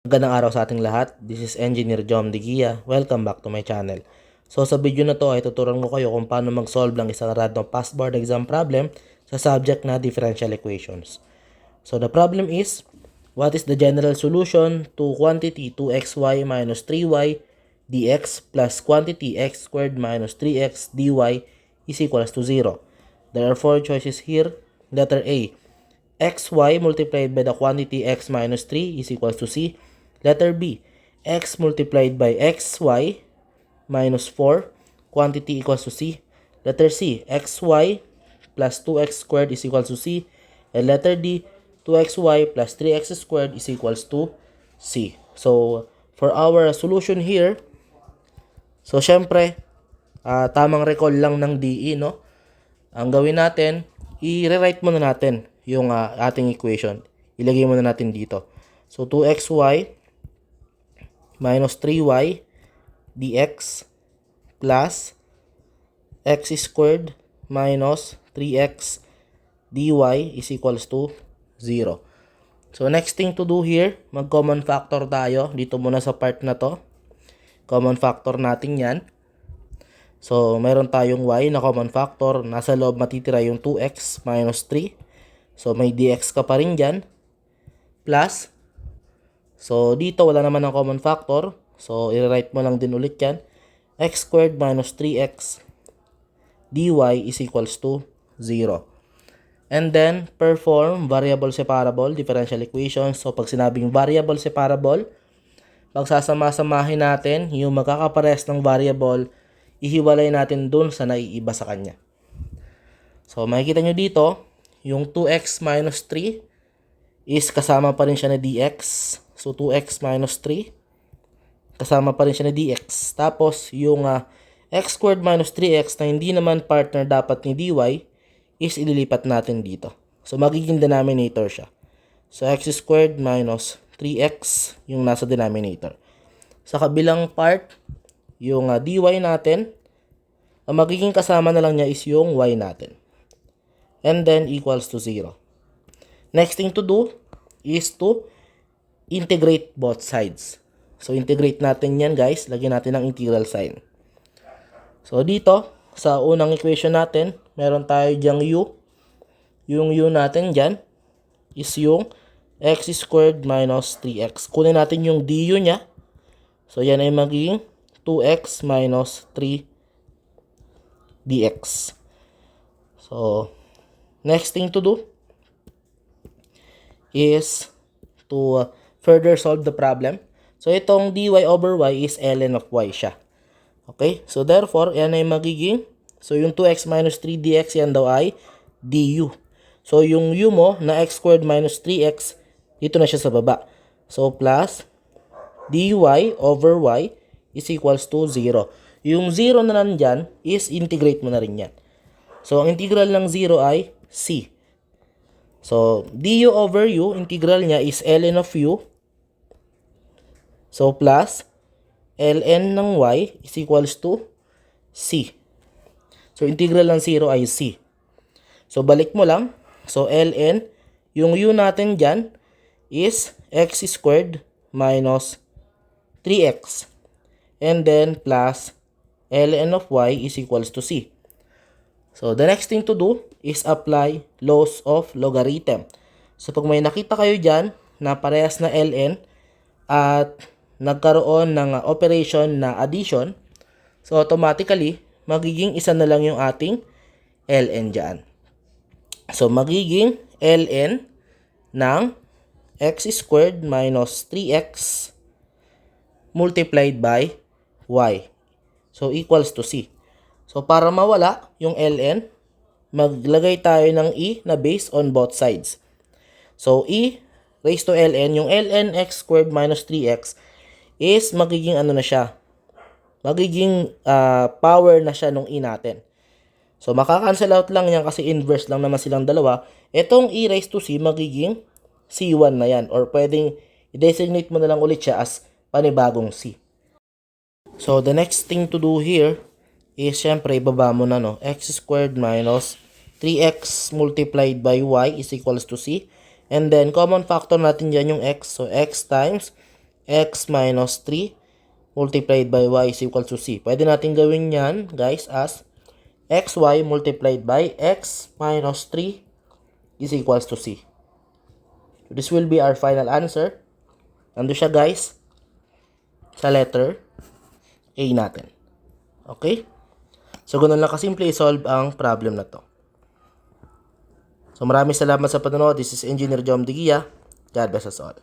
Magandang araw sa ating lahat. This is Engineer Jom Digia. Welcome back to my channel. So sa video na to ay tuturuan ko kayo kung paano mag-solve ng isang random past board exam problem sa subject na differential equations. So the problem is, what is the general solution to quantity 2xy minus 3y dx plus quantity x squared minus 3x dy is equals to 0? There are four choices here. Letter A, xy multiplied by the quantity x minus 3 is equals to c. Letter B, x multiplied by xy minus 4, quantity equals to c. Letter C, xy plus 2x squared is equals to c. And letter D, 2xy plus 3x squared is equals to c. So, for our solution here, so syempre, tamang recall lang ng DE, no? Ang gawin natin, i-rewrite muna natin yung ating equation. Ilagay muna natin dito. So, 2xy minus 3y dx plus x squared minus 3x dy is equals to 0. So, next thing to do here, mag-common factor tayo. Dito muna sa part na to. Common factor natin yan. So, meron tayong y na common factor. Nasa loob matitira yung 2x minus 3. So, may dx ka pa rin dyan. Plus, so, dito wala naman ng common factor. So, i-write mo lang din ulit yan. X squared minus 3x dy is equals to 0. And then, perform variable separable differential equation. So, pag sinabing variable separable, pagsasama-samahin natin yung magkakapares ng variable, ihiwalay natin dun sa naiiba sa kanya. So, makikita nyo dito, yung 2x minus 3 is kasama pa rin siya na dx. So, 2x minus 3, kasama pa rin siya na dx. Tapos, yung x squared minus 3x na hindi naman partner dapat ni dy is ililipat natin dito. So, magiging denominator siya. So, x squared minus 3x yung nasa denominator. Sa kabilang part, yung dy natin, ang magiging kasama na lang niya is yung y natin. And then, equals to 0. Next thing to do is to integrate both sides. So, integrate natin yan, guys. Lagyan natin ng integral sign. So, dito, sa unang equation natin, meron tayo dyang u. Yung u natin dyan is yung x squared minus 3x. Kunin natin yung du niya. So, yan ay magiging 2x minus 3 dx. So, next thing to do is to further solve the problem. So, itong dy over y is ln of y siya. Okay? So, therefore, yan ay magiging, so, yung 2x minus 3 dx yan daw ay du. So, yung u mo na x squared minus 3x, dito na siya sa baba. So, plus dy over y is equals to 0. Yung 0 na nandyan is integrate mo na rin yan. So, ang integral ng 0 ay c. So, du over u, integral niya is ln of u. So, plus ln ng y is equals to c. So, integral ng 0 ay c. So, balik mo lang. So, ln, yung u natin dyan is x squared minus 3x. And then, plus ln of y is equals to c. So, the next thing to do is apply laws of logarithm. So, pag may nakita kayo dyan na parehas na ln at nagkaroon ng operation na addition, so automatically, magiging isa na lang yung ating ln dyan. So, magiging ln ng x squared minus 3x multiplied by y. So, equals to c. So, para mawala yung ln, maglagay tayo ng e na based on both sides. So, e raised to ln, yung ln x squared minus 3x is magiging ano na siya, magiging power na siya nung e natin. So, makakancel out lang yan kasi inverse lang naman silang dalawa. Itong e raised to c, magiging c1 na yan. Or pwedeng i-designate mo na lang ulit siya as panibagong c. So, the next thing to do here is, syempre, ibaba mo na, no? X squared minus 3x multiplied by y is equals to c. And then, common factor natin dyan yung x. So, x times x minus 3 multiplied by y is equal to c. Pwede natin gawin yan, guys, as xy multiplied by x minus 3 is equals to c. So this will be our final answer. Nandun siya, guys, sa letter A natin. Okay? So, ganun lang kasimple i-solve ang problem na to. So, maraming salamat sa panonood. This is Engineer Jom Digia. God bless us all.